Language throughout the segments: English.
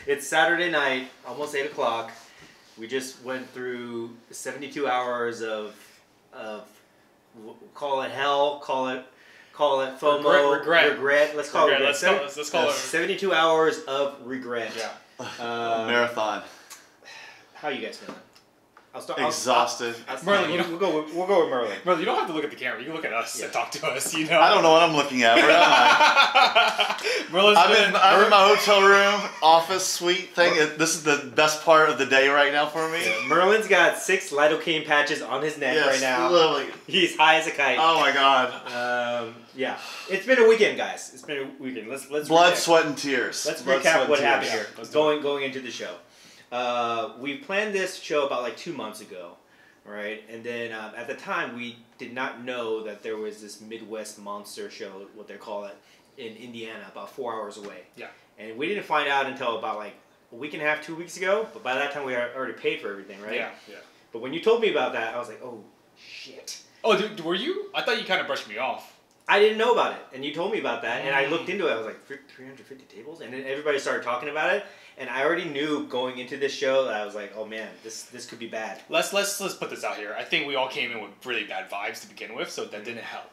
It's Saturday night, almost 8 o'clock. We just went through 72 hours of call it hell, call it FOMO, regret. Let's call it regret. Let's call it 72 hours of regret. Yeah. Marathon. How are you guys feeling? Exhausted. Merlin, we'll go with Merlin. Merlin, you don't have to look at the camera. You can look at us and talk to us. You know. I don't know what I'm looking at. Where am I? I'm in my hotel room, office suite thing. This is the best part of the day right now for me. Yeah, Merlin's got 6 lidocaine patches on his neck right now. Literally. He's high as a kite. Oh my god. Yeah, it's been a weekend, guys. It's been a weekend. Let's blood, sweat, and tears. Let's recap what happened here. Going into the show. We planned this show about like 2 months ago, right? And then at the time, we did not know that there was this Midwest monster show, what they call it, in Indiana, about 4 hours away. Yeah. And we didn't find out until about like a week and a half, 2 weeks ago. But by that time, we had already paid for everything, right? Yeah, yeah. But when you told me about that, I was like, oh, shit. Oh, dude, were you? I thought you kind of brushed me off. I didn't know about it, and you told me about that, and I looked into it. I was like, 350 tables? And then everybody started talking about it, and I already knew going into this show that I was like, oh man, this could be bad. Let's put this out here. I think we all came in with really bad vibes to begin with, so that didn't help.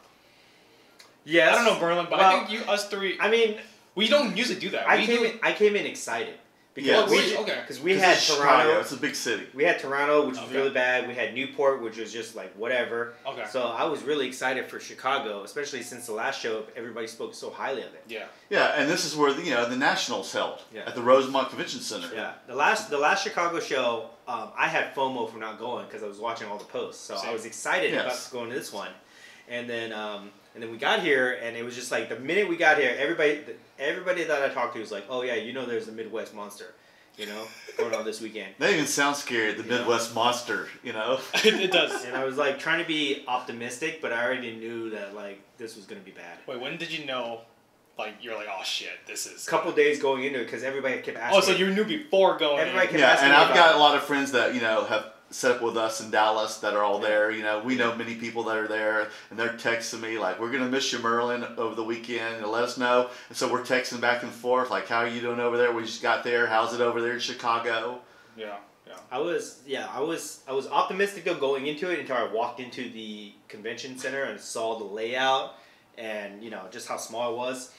Yes. I don't know, Merlin, but I think us three. I mean, we don't usually do that. I came in excited. Because we had Toronto. It's a big city. We had Toronto, which was really bad. We had Newport, which was just like whatever. Okay. So I was really excited for Chicago, especially since the last show everybody spoke so highly of it. Yeah. Yeah, and this is where the Nationals held at the Rosemont Convention Center. Yeah. The last Chicago show, I had FOMO for not going because I was watching all the posts, so I was excited about going to this one, and then we got here, and it was just like the minute we got here, everybody that I talked to was like, oh yeah, there's a Midwest monster, going on this weekend. That even sounds scary, the Midwest monster, It does. And I was like trying to be optimistic, but I already knew that like this was going to be bad. Wait, when did you know, like, you're like, oh shit, this is... A couple days going into it, because everybody kept asking. Oh, so you knew before going everybody in. kept asking and I've got a lot of friends that, have set up with us in Dallas that are all there. We know many people that are there, and they're texting me like, we're going to miss you, Merlin, over the weekend, and let us know. And so we're texting back and forth like, how are you doing over there? We just got there. How's it over there in Chicago? Yeah. I was optimistic though going into it until I walked into the convention center and saw the layout and just how small it was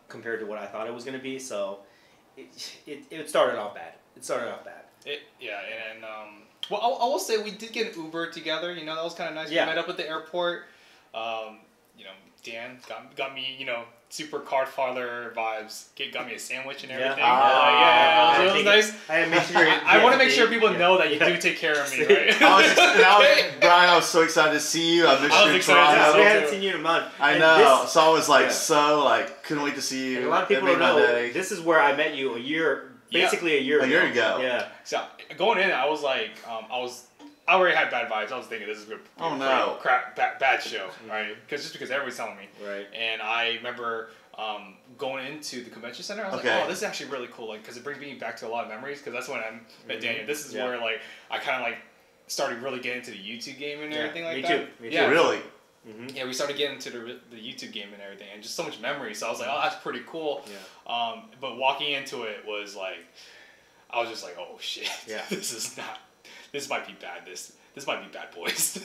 compared to what I thought it was going to be. So it started off bad. Well, I will say we did get an Uber together. That was kind of nice. Yeah. We met up at the airport. Dan got me, super card father vibes. Got me a sandwich and everything. It was nice. I want to make sure people know that you do take care of me, right? Bryan, I was so excited to see you. I missed you in Toronto. We hadn't seen you in a month. I know. So I was like, couldn't wait to see you. And a lot of people don't know. This is where I met you basically a year ago. Yeah. So going in, I was like, I already had bad vibes. I was thinking this is a bad show, right? Because everybody's telling me. Right. And I remember going into the convention center. I was like, oh, this is actually really cool, like, because it brings me back to a lot of memories. Because that's when I met Daniel. This is where like I kind of like started really getting into the YouTube game and everything like that. Me too. Yeah. Really. Mm-hmm. Yeah, we started getting into the YouTube game and everything, and just so much memory. So I was like, oh, that's pretty cool. Yeah. But walking into it was like, I was just like, oh shit. Yeah. This might be bad. This might be Bad Boys.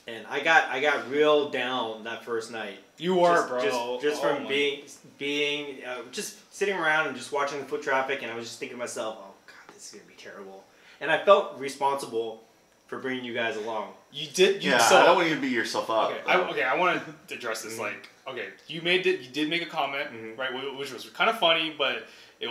And I got real down that first night. You were, bro. Just from being just sitting around and just watching the foot traffic, and I was just thinking to myself, oh god, this is gonna be terrible. And I felt responsible for bringing you guys along. You did. I don't want you to beat yourself up. Okay, I want to address this. Like, okay, you did make a comment, right, which was kind of funny, but it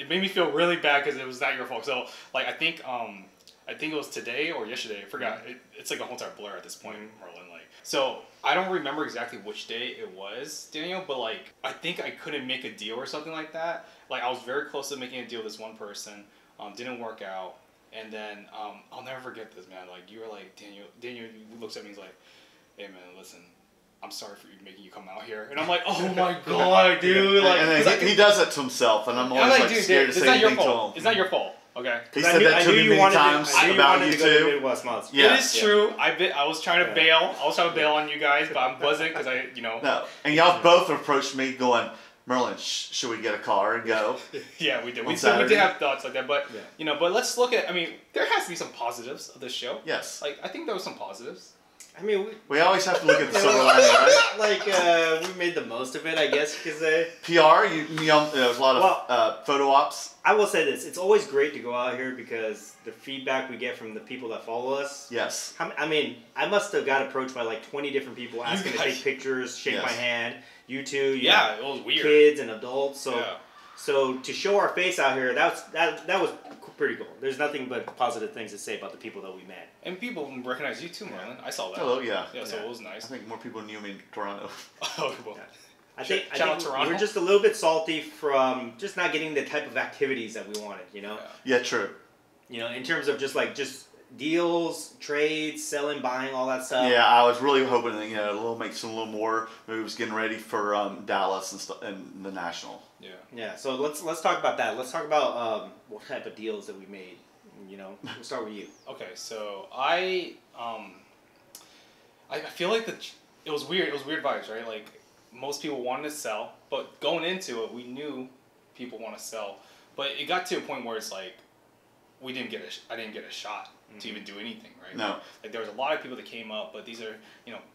made me feel really bad because it was not your fault. So, like, I think it was today or yesterday. I forgot. It's like a whole entire blur at this point, Merlin. Like, so I don't remember exactly which day it was, Daniel. But like, I think I couldn't make a deal or something like that. Like, I was very close to making a deal with this one person. Didn't work out. And then I'll never forget this, man. Like, you were like, Daniel looks at me. He's like, hey man, listen, I'm sorry for making you come out here. And I'm like, oh my god, dude. Like, and he does it to himself, and I'm always like scared to say anything to him. It's not your fault. Okay. He said that to me many times about you too. It is true. I was trying to bail. I was trying to bail on you guys, but I wasn't because No. And y'all both approached me going, Merlin, should we get a car and go? Yeah, we did. We did have thoughts like that, but but let's look at. I mean, there has to be some positives of this show. Yes. Like I think there were some positives. I mean, we always have to look at the silver lining, right? Like we made the most of it, I guess, because PR. There was a lot of photo ops. I will say this: it's always great to go out here because the feedback we get from the people that follow us. Yes. I mean, I must have got approached by like 20 different people asking to take pictures, shake my hand. You two, it was weird. Kids and adults. So to show our face out here, that was pretty cool. There's nothing but positive things to say about the people that we met. And people recognize you too, Merlin. I saw that. Hello, yeah. Yeah, so it was nice. I think more people knew me in Toronto. Oh, well. I think we're just a little bit salty from just not getting the type of activities that we wanted, you know? Yeah, true. You know, in terms of just deals, trades, selling, buying, all that stuff. Yeah, I was really hoping that, make some little more moves, getting ready for Dallas and stuff and the National. Yeah. Yeah. So let's talk about that. Let's talk about what type of deals that we made. You know, we'll start with you. Okay, so I feel like it was weird. It was weird vibes, right? Like most people wanted to sell, but going into it, we knew people want to sell, but it got to a point where it's like I didn't get a shot to even do anything, right? No. Like there was a lot of people that came up, but these are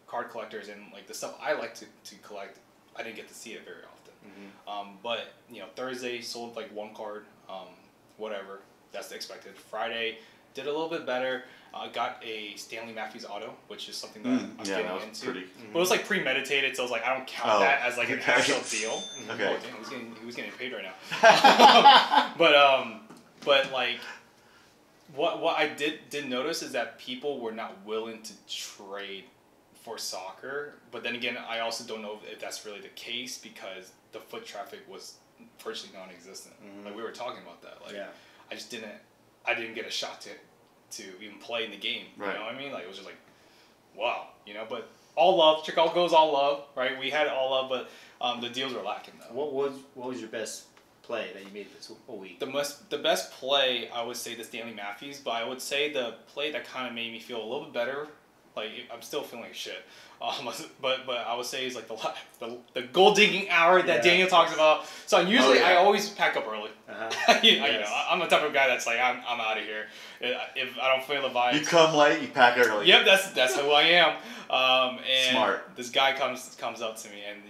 card collectors and like the stuff I like to collect. I didn't get to see it very often. But Thursday sold like one card, whatever. That's expected. Friday did a little bit better. Got a Stanley Matthews auto, which is something that I'm getting into. But it was like premeditated, so I was like, I don't count that as like an actual deal. Okay. Oh, damn, he was getting paid right now. But like, what I did notice is that people were not willing to trade for soccer. But then again, I also don't know if that's really the case because the foot traffic was virtually non-existent. Like we were talking about that. Like I didn't get a shot to even play in the game. Right. You know what I mean? Like it was just like, wow. But all love. Chicago's all love, right? We had all love, but the deals were lacking though. What was your best play that you made this whole week? The best play, I would say the Stanley Matthews, but I would say the play that kind of made me feel a little bit better. Like I'm still feeling like shit, but I would say is like the gold digging hour that Daniel talks about. So usually I always pack up early. I'm the type of guy that's like I'm out of here if I don't feel the vibe. You come late, you pack early. Yep, that's who I am. And smart. This guy comes up to me and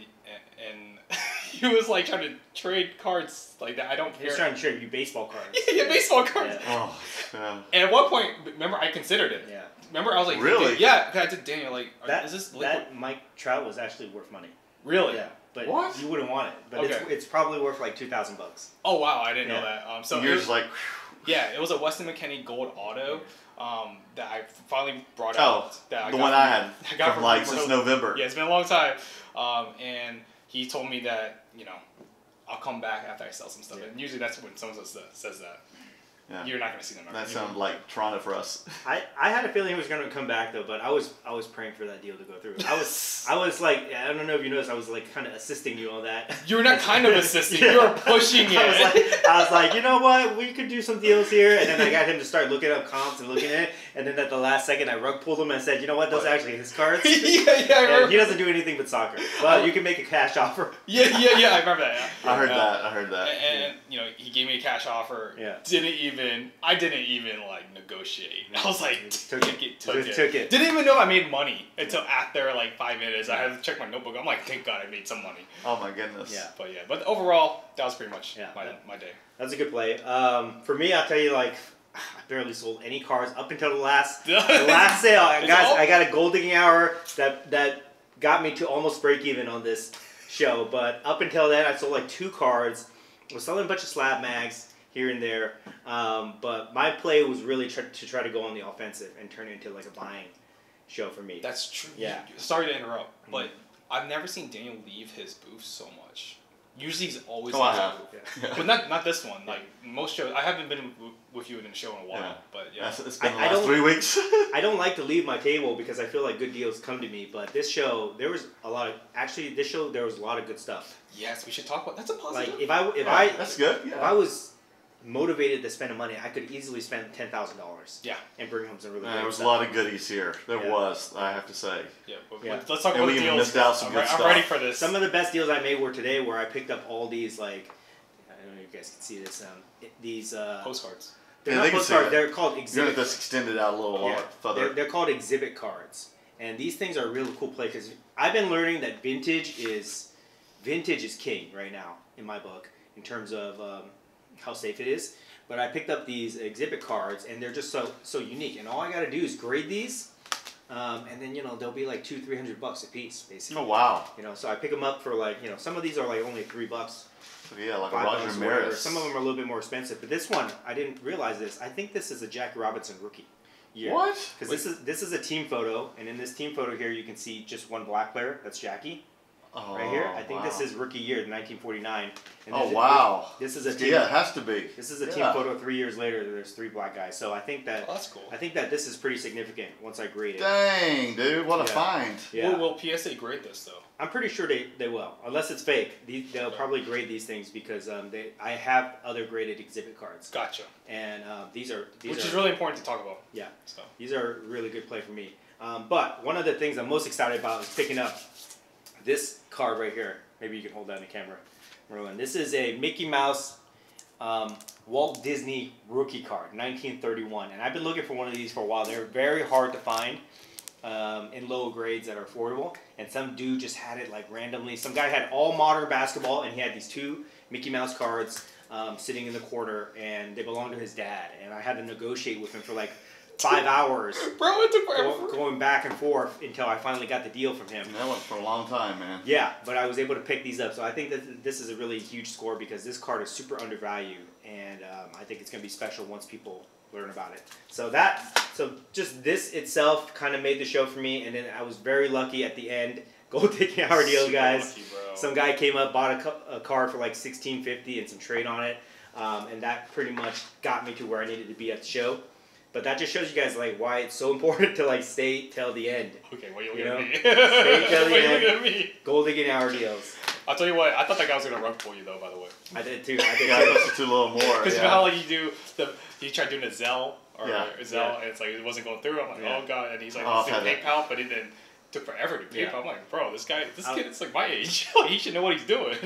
he was like trying to trade cards like that. I don't care. He was trying to trade you baseball cards. Yeah, baseball cards. Yeah. Oh, yeah. And at one point, remember I considered it. Yeah. Remember, I was like, really? Yeah, I did Daniel, like, is this liquid? That Mike Trout was actually worth money. Really? Yeah. But what? You wouldn't want it. But okay. it's probably worth like $2,000. Oh, wow, I didn't know that. So you're just like... Yeah, it was a Weston McKennie gold auto that I finally brought out. Oh, the one I had from like since November. Yeah, it's been a long time. And he told me that, I'll come back after I sell some stuff. And usually that's when someone says that. Yeah. You're not going to see them ever. That sounded like Toronto for us. I had a feeling he was going to come back though, but I was praying for that deal to go through. I was like, I don't know if you noticed, I was like kind of assisting you on that. You were not kind of assisting. You were pushing it. I was like, you know what? We could do some deals here, and then I got him to start looking up comps and looking at it, and then at the last second, I rug pulled him and said, you know what? Those are actually his cards. Yeah. He doesn't do anything but soccer, but you can make a cash offer. Yeah. I remember that. Yeah. I heard that. And he gave me a cash offer. Yeah. I didn't even like negotiate. I was like, took it. Didn't even know I made money until after like 5 minutes. I had to check my notebook. I'm like, thank God I made some money. Oh my goodness. Yeah. But overall, that was pretty much my day. That's a good play. For me, I'll tell you, like, I barely sold any cards up until the last sale. I got a gold digging hour that got me to almost break even on this show. But up until then, I sold like 2 cards. I was selling a bunch of slab mags here and there. But my play was really to try to go on the offensive and turn it into like a buying show for me. That's true. Yeah. Sorry to interrupt, but I've never seen Daniel leave his booth so much. Usually he's always in his booth. Yeah. But not this one. Like most shows, I haven't been with you in a show in a while. Yeah. But yeah. It's been the last 3 weeks. I don't like to leave my table because I feel like good deals come to me. But this show, there was a lot of there was a lot of good stuff. Yes, we should talk about. That's a positive. Like if I that's good. Yeah. If I was motivated to spend the money, I could easily spend $10,000. Yeah. And bring home some really. There was stuff. a lot of goodies here. There was, I have to say. Yeah. Yeah. Let's talk And about we the even deals. missed out some good stuff. I'm ready for this. Some of the best deals I made were today, where I picked up all these like, I don't know if you guys can see this. These postcards. They're not postcards. They're called exhibit. You're gonna just extend it out a little further. They're called exhibit cards, and these things are a really cool play because I've been learning that vintage is king right now in my book in terms of how safe it is. But I picked up these exhibit cards, and they're just so unique. And all I got to do is grade these, and then they'll be like $200-300 a piece, basically. Oh wow! So I pick them up for like some of these are like only $3. Yeah, like a $5 Roger or Maris. whatever. Some of them are a little bit more expensive, but this one I didn't realize this. I think this is a Jackie Robinson rookie year. What? Because this is a team photo, and in this team photo here you can see just one black player. That's Jackie. Oh, right here. I think wow. this is rookie year, 1949. And Oh wow! This is a team. Yeah, it has to be. This is a team photo 3 years later. There's 3 black guys. So I think that that's cool. I think that this is pretty significant once I grade it. Dang, dude, what a find! Yeah. Will PSA grade this though? I'm pretty sure they will, unless it's fake. They'll probably grade these things because I have other graded exhibit cards. Gotcha. And these which is really important to talk about. Yeah. So these are really good play for me. But one of the things I'm most excited about is picking up this card right here. Maybe you can hold that in the camera, Merlin. This is a Mickey Mouse Walt Disney rookie card, 1931. And I've been looking for one of these for a while. They're very hard to find in low grades that are affordable. And some dude just had it like randomly. Some guy had all modern basketball, and he had these 2 Mickey Mouse cards sitting in the corner, and they belonged to his dad. And I had to negotiate with him for like 5 hours. Bro, it took forever. Going back and forth until I finally got the deal from him. That went for a long time, man. Yeah, but I was able to pick these up. So I think that this is a really huge score because this card is super undervalued. And I think it's going to be special once people learn about it. So just this itself kind of made the show for me. And then I was very lucky at the end. Gold ticket hour deal, guys. Lucky, some guy came up, bought a card for like $16.50 and some trade on it. And that pretty much got me to where I needed to be at the show. But that just shows you guys like why it's so important to like stay till the end. Okay, what are you looking at me? Stay till the what are you end. looking at me? Gold digging hour deals. I'll tell you what, I thought that guy was gonna rug pull you though. By the way, I did too. Yeah, I listened to a little more. Because you know how like you tried doing a Zelle or Yeah. Zelle, and it's like it wasn't going through. I'm like, oh god, and he's like, Oh, let's do PayPal, but it then took forever to PayPal. Yeah. I'm like, bro, this kid is like my age. He should know what he's doing.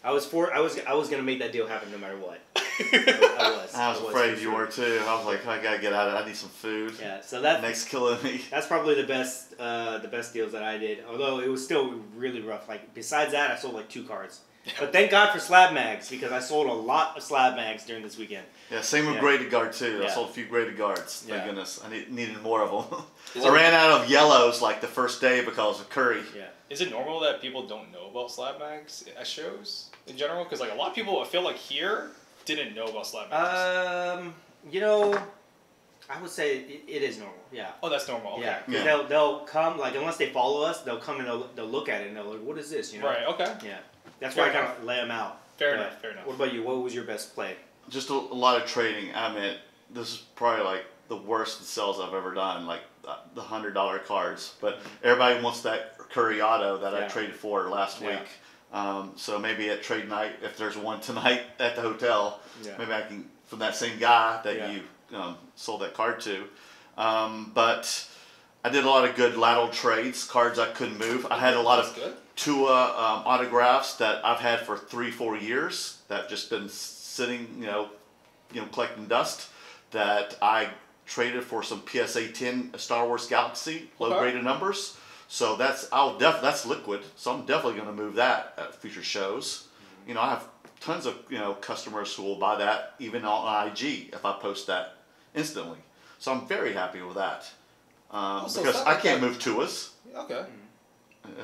I was gonna make that deal happen no matter what. I was afraid you were too. I was like, I gotta get out of it. I need some food. Yeah, so that next killing me. That's probably the best deals that I did. Although it was still really rough. Like besides that, I sold like 2 cards. But thank God for slab mags because I sold a lot of slab mags during this weekend. Yeah, same with graded guard too. Yeah. I sold a few graded guards. Thank Yeah. goodness. I needed more of them. I ran out of yellows like the first day because of Curry. Yeah. Is it normal that people don't know about slab mags at shows in general? Because like a lot of people, I feel like here didn't know about slab mags. I would say it is normal. Yeah. Oh, that's normal. Okay. Yeah. Yeah. They'll come like unless they follow us, they'll come and they'll look at it and they'll like, what is this? You know. Right. Okay. Yeah. That's Fair why I kind enough. of lay them out. Fair But enough. Fair enough. What about you? What was your best play? Just a lot of trading. I mean, this is probably like the worst sales I've ever done. Like the $100 cards, but everybody wants that Curry auto that I traded for last week. So maybe at trade night, if there's one tonight at the hotel, maybe I can from that same guy that you sold that card to. But I did a lot of good lateral trades, cards I couldn't move. I had a lot of Tua autographs that I've had for 3-4 years that just been sitting, collecting dust. That I traded for some PSA 10 Star Wars Galaxy low graded numbers. So that's liquid. So I'm definitely going to move that at future shows. I have tons of customers who will buy that even on IG if I post that instantly. So I'm very happy with that because I can't move Tuas. Okay.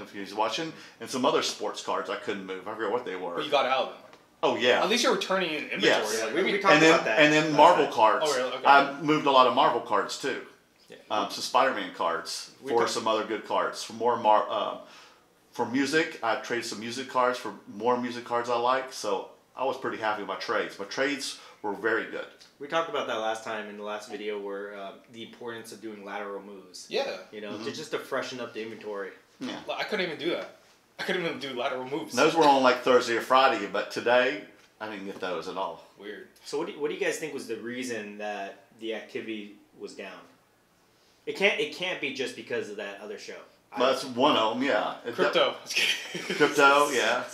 If he's watching, and some other sports cards I couldn't move. I forget what they were. But you got out of them. Oh yeah. At least you're returning in inventory. Yes. Like, we talked about that. And then Marvel cards. Oh, really? Okay. I moved a lot of Marvel cards too. Yeah. Some Spider-Man cards for some other good cards. For more for music, I traded some music cards for more music cards I like. So I was pretty happy with my trades. My trades were very good. We talked about that last time in the last video where the importance of doing lateral moves. Yeah. Just to freshen up the inventory. Yeah. I couldn't even do that. I couldn't even do lateral moves. And those were on like Thursday or Friday, but today I didn't get those at all. Weird. So what do you guys think was the reason that the activity was down? It can't be just because of that other show. But that's one of them, yeah. Crypto. Crypto, yeah.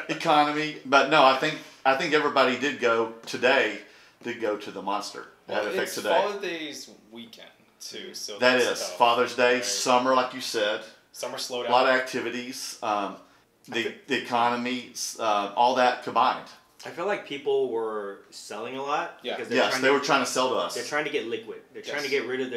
Economy, but no, I think everybody did go to the Monster. Well, it's today. Father's Day's weekend too, so that is tough. Father's Day, right. Summer, like you said. Summer slowed down. A lot of activities, the economy, all that combined. I feel like people were selling a lot. Yeah. Because they were trying to sell to us. They're trying to get liquid. They're trying to get rid of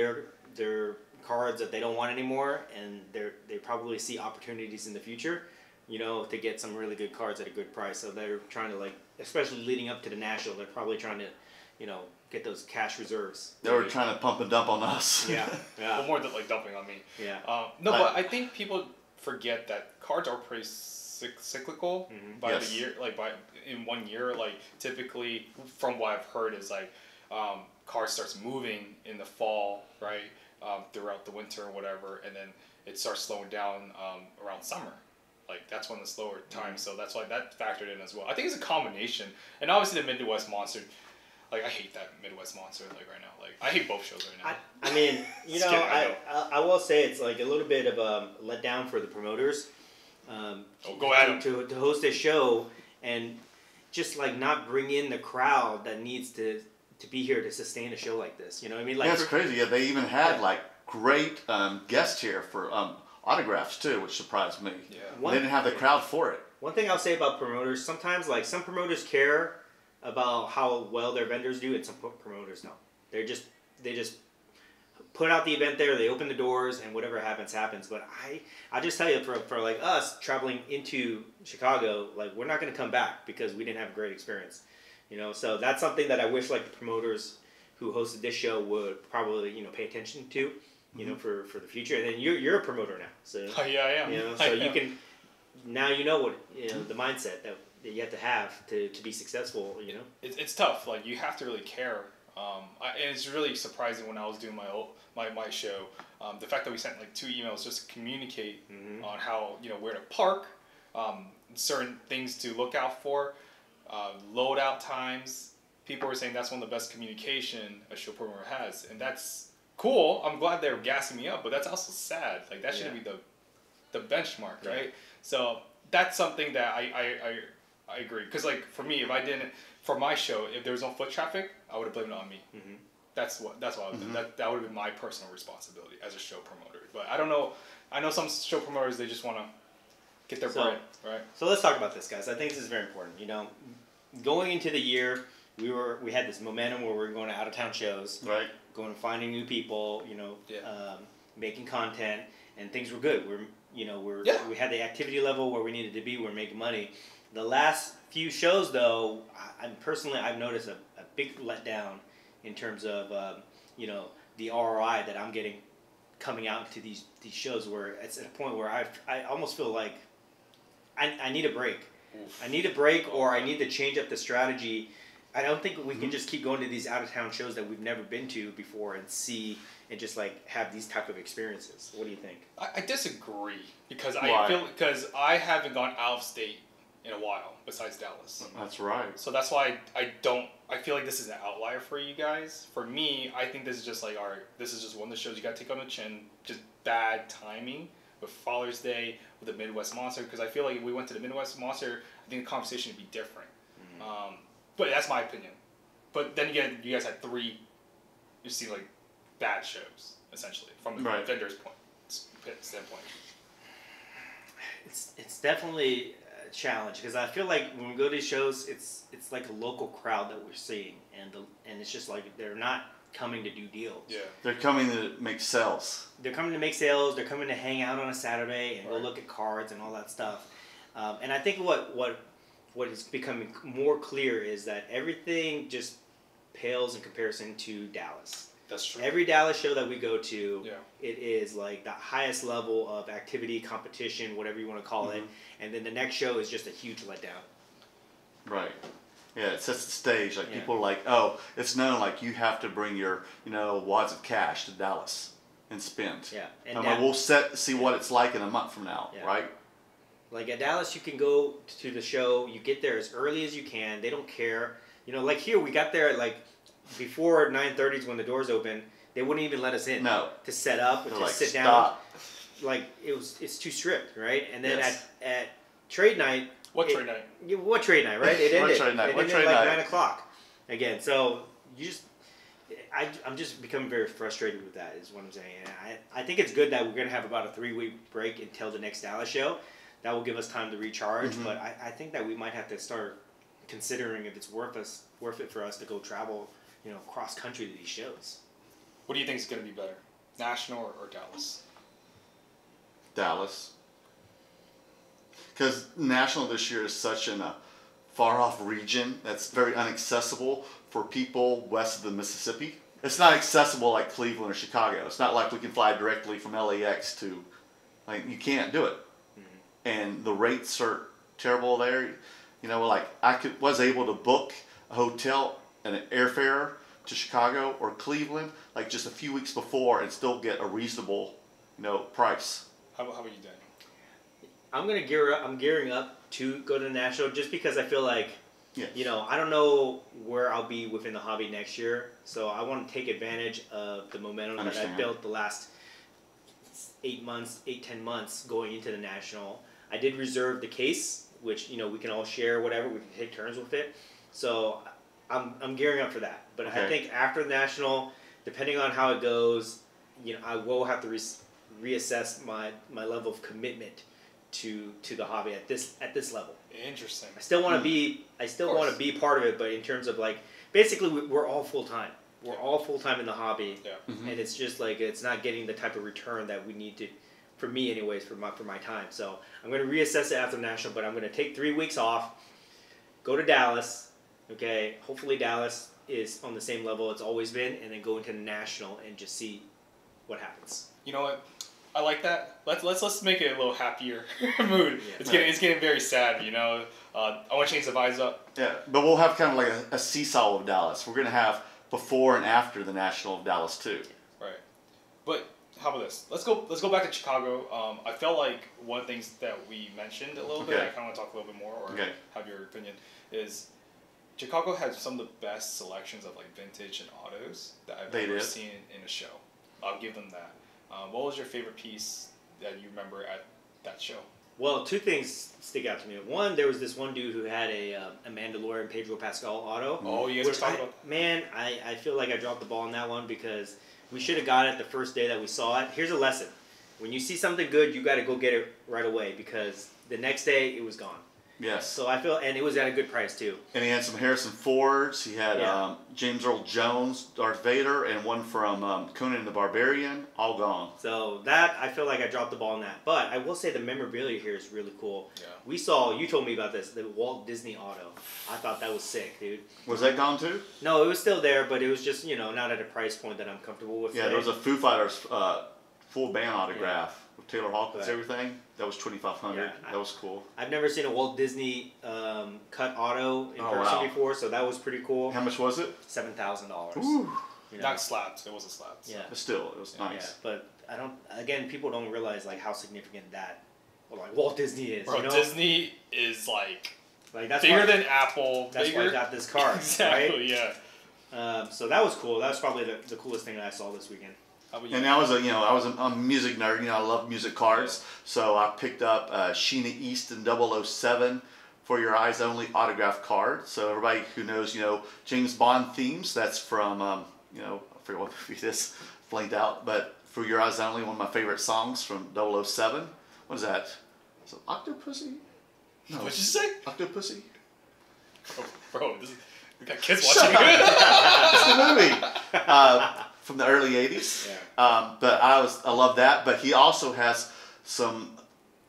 their cards that they don't want anymore, and they probably see opportunities in the future, to get some really good cards at a good price. So they're trying to, especially leading up to the National, they're probably trying to, get those cash reserves. They were trying to pump and dump on us. Yeah. Well, more than dumping on me. Yeah. But I think people forget that cards are pretty cyclical by the year. In 1 year, typically from what I've heard is cards starts moving in the fall, right? Throughout the winter or whatever, and then it starts slowing down around summer. That's when the slower time. So that's why that factored in as well. I think it's a combination, and obviously the Midwest Monster. I hate that Midwest Monster right now. I hate both shows right now. I mean, I will say it's a little bit of a letdown for the promoters. Go at them. To host a show and just not bring in the crowd that needs to be here to sustain a show like this. You know what I mean? That's crazy. Yeah, they even had great guests here for autographs too, which surprised me. Yeah. They didn't have the crowd for it. One thing I'll say about promoters, sometimes some promoters care about how well their vendors do, and some promoters don't. They just put out the event there, they open the doors, and whatever happens. But I just tell you, for us traveling into Chicago, we're not going to come back because we didn't have a great experience. So that's something that I wish the promoters who hosted this show would probably pay attention to, for the future. And then you're a promoter now, so yeah, I am. So you can now what the mindset that you have to be successful. It's tough. You have to really care. And it's really surprising when I was doing my show, the fact that we sent 2 emails just to communicate on how where to park, certain things to look out for. Loadout times, people were saying that's one of the best communication a show promoter has, and that's cool. I'm glad they're gassing me up, but that's also sad. That shouldn't be the benchmark, right? So that's something that I agree. Because for me, if I didn't, for my show, if there was no foot traffic, I would have blamed it on me. That's what I would do. That would have been my personal responsibility as a show promoter. But I don't know. I know some show promoters, they just want to get their bread, right? So let's talk about this, guys. I think this is very important. Going into the year, we had this momentum where we were going to out of town shows, right? Going and finding new people, making content, and things were good. We had the activity level where we needed to be. We're making money. The last few shows, though, I've noticed a big letdown in terms of the ROI that I'm getting coming out to these shows, where it's at a point where I almost feel like I need a break. Oof. I need a break, or I need to change up the strategy. I don't think we can just keep going to these out-of-town shows that we've never been to before and just have these type of experiences. What do you think? I disagree, because I haven't gone out of state in a while besides Dallas. That's right. So that's why I feel like this is an outlier for you guys. For me, I think this is just this is just one of the shows you got to take on the chin. Just bad timing with Father's Day, with the Midwest Monster, because I feel like if we went to the Midwest Monster, I think the conversation would be different. But that's my opinion. But then again, you guys had 3, you see bad shows, essentially, from the vendor's standpoint. It's definitely a challenge, because I feel like when we go to these shows, it's like a local crowd that we're seeing, and it's just they're not coming to do deals. Yeah, they're coming to make sales. They're coming to make sales. They're coming to hang out on a Saturday and go look at cards and all that stuff. And I think what is becoming more clear is that everything just pales in comparison to Dallas. That's true. Every Dallas show that we go to, it is the highest level of activity, competition, whatever you want to call it. And then the next show is just a huge letdown. Right. Yeah, it sets the stage. People are oh, it's known you have to bring your, wads of cash to Dallas and spend. Yeah. And we'll see what it's like in a month from now, right? Like at Dallas, you can go to the show. You get there as early as you can. They don't care. You know, like here, we got there at like before 9:30 when the doors open. They wouldn't even let us in. No. To set up and to like, sit stop. down. Like it's too strict, right? And then Yes. at trade night. What trade night? What trade night, right? It ended. What trade night? It What ended trade like night? 9 o'clock again. So you just. I'm just becoming very frustrated with that, is what I'm saying. And I think it's good that we're going to have about a 3-week break until the next Dallas show. That will give us time to recharge. Mm-hmm. But I think that we might have to start considering if it's worth it for us to go travel, you know, cross country to these shows. What do you think is going to be better, National or Dallas? Dallas. Because National this year is such in a far off region that's very inaccessible for people west of the Mississippi. It's not accessible like Cleveland or Chicago. It's not like we can fly directly from LAX to, like, you can't do it. Mm-hmm. And the rates are terrible there. You know, like was able to book a hotel and an airfare to Chicago or Cleveland like just a few weeks before and still get a reasonable, you know, price. How about you, Daniel? I'm gearing up to go to the National just because I feel like, yes. you know, I don't know where I'll be within the hobby next year. So I want to take advantage of the momentum that I've built the last 10 months going into the National. I did reserve the case, which, you know, we can all share whatever. We can take turns with it. So I'm gearing up for that. But okay. I think after the National, depending on how it goes, you know, I will have to reassess my level of commitment to the hobby at this level. Interesting. I still want to be part of it, but in terms of like basically we're all full time. We're all full time in the hobby, yeah. Mm-hmm. And it's just like it's not getting the type of return that we need to, for me anyways, for my time. So I'm going to reassess it after National, but I'm going to take 3 weeks off, go to Dallas, okay. Hopefully Dallas is on the same level it's always been, and then go into the National and just see what happens. You know what? I like that. Let's make it a little happier mood. Yeah. It's getting very sad, you know. I want to change the vibes up. Yeah, but we'll have kind of like a seesaw of Dallas. We're gonna have before and after the National of Dallas too. Right. But how about this? Let's go back to Chicago. I felt like one of the things that we mentioned a little bit, I kind of want to talk a little bit more or have your opinion, is Chicago has some of the best selections of like vintage and autos that I've ever seen in a show. I'll give them that. What was your favorite piece that you remember at that show? Well, 2 things stick out to me. One, there was this one dude who had a Mandalorian Pedro Pascal auto. Oh, you guys were talking about that? Man, I feel like I dropped the ball on that one because we should have got it the first day that we saw it. Here's a lesson. When you see something good, you got to go get it right away because the next day it was gone. Yes. So I feel, and it was at a good price too. And he had some Harrison Fords. He had James Earl Jones, Darth Vader, and one from Conan the Barbarian, all gone. So that, I feel like I dropped the ball on that. But I will say the memorabilia here is really cool. Yeah. We saw, you told me about this, the Walt Disney auto. I thought that was sick, dude. Was that gone too? No, it was still there, but it was just, you know, not at a price point that I'm comfortable with. Yeah, today. there was a Foo Fighters full band autograph with Taylor Hawkins, everything. That was $2,500. Yeah, that was cool. I've never seen a Walt Disney cut auto in person before, so that was pretty cool. How much was it? $7,000. Ooh. You know? Not slapped. It wasn't slapped. Yeah. But still, it was nice. Yeah, but I don't. Again, people don't realize like how significant that, or like Walt Disney is. Bro, you know? Disney is like that's bigger than Apple. That's why I got this card. Exactly. Right? Yeah. So that was cool. That was probably the coolest thing that I saw this weekend. And I was a music nerd. You know, I love music cards. Yeah. So I picked up Sheena Easton 007 For Your Eyes Only autograph card. So everybody who knows, you know, James Bond themes, that's from, you know, I forget what movie this blanked out, but For Your Eyes Only, one of my favorite songs from 007. What is that? Is it Octopussy? No. What'd you say? Octopussy? Oh, bro, we got kids watching it. It's the movie. From the early 80s. Yeah. But I love that. But he also has some,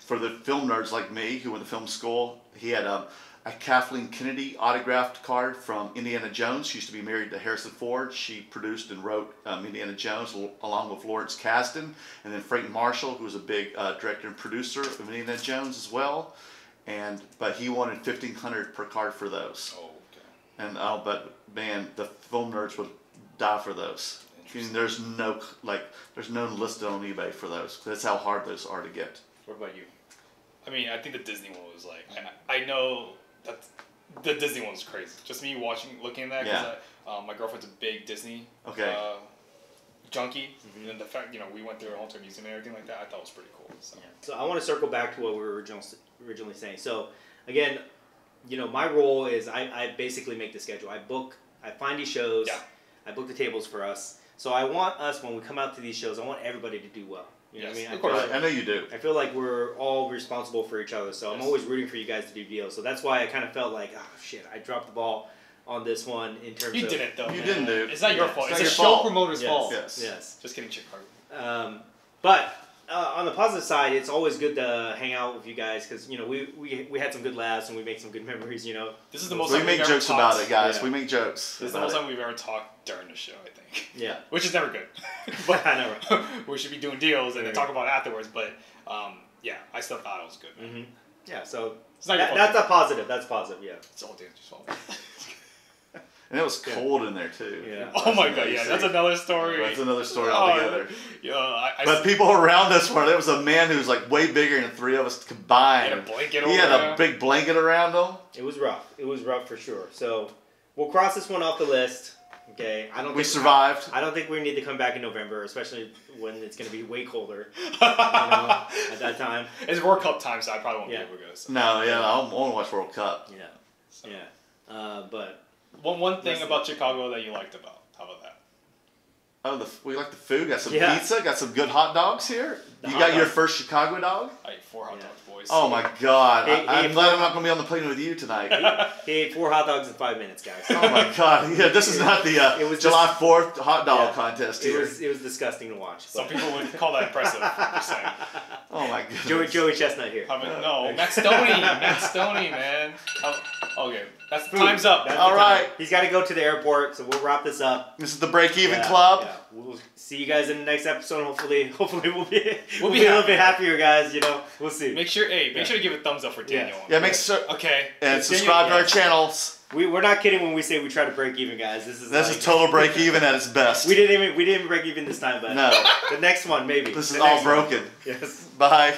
for the film nerds like me who went to film school, he had a Kathleen Kennedy autographed card from Indiana Jones. She used to be married to Harrison Ford. She produced and wrote Indiana Jones along with Lawrence Kasdan. And then Frank Marshall, who was a big director and producer of Indiana Jones as well. But he wanted $1,500 per card for those. Oh, okay. But man, the film nerds would die for those. I mean, there's no listed on eBay for those. That's how hard those are to get. What about you? I mean, I think the Disney one was like, I know that the Disney one was crazy. Just me looking at that, because my girlfriend's a big Disney junkie, and the fact, we went through a whole museum and everything like that, I thought was pretty cool. So I want to circle back to what we were originally saying. So again, my role is I basically make the schedule. I find these shows, I book the tables for us. So I want us, when we come out to these shows, I want everybody to do well. You know what I mean? Of course, I know you do. I feel like we're all responsible for each other, so I'm always rooting for you guys to do deals. So that's why I kind of felt like, oh shit, I dropped the ball on this one in terms of... You didn't, though. You didn't, dude. It's not your fault. It's a show promoter's fault. Yes. Just kidding, Chicago. But on the positive side, it's always good to hang out with you guys because we had some good laughs and we made some good memories. This is the most we make jokes about it, guys. We make jokes. This is the most time we've ever talked during the show, I think. Yeah, which is never good. But I know we should be doing deals and then talk about it afterwards. But I still thought it was good. Man. Yeah, so that's a positive. That's positive. Yeah, it's all Dan's fault. And it was cold in there too. Yeah. Oh my god, that's another story. That's another story altogether. But people around us there was a man who was like way bigger than the three of us combined. He had a big blanket around him. It was rough. It was rough for sure. So we'll cross this one off the list. Okay. We survived. I don't think we need to come back in November, especially when it's going to be way colder. At that time. It's World Cup time, so I probably won't be able to go. So. No, I want to watch World Cup. Yeah. So. Yeah. But. One thing about Chicago that you liked about. How about that? Oh, we like the food. Got some pizza. Got some good hot dogs here. You got your first Chicago dog? I ate 4 hot dogs, boys. Oh my god! I'm glad I'm not going to be on the plane with you tonight. He ate 4 hot dogs in 5 minutes, guys. Oh my god! Yeah, this is not the July 4th hot dog contest here. It was disgusting to watch. Some people would call that impressive. Just saying. Oh my god. Joey Chestnut here. No, Matt Stoney, man. Okay, that's time's up. All right. He's got to go to the airport, so we'll wrap this up. This is the Break Even Club. Yeah. We'll see you guys in the next episode. Hopefully we'll be a little bit happier, guys. We'll see. Make sure to give a thumbs up for Daniel. Yeah, make sure. Okay. And subscribe to our channels. We're not kidding when we say we try to break even, guys. This is total break even at its best. We didn't break even this time, but no. The next one maybe. This is all broken. Yes. Bye.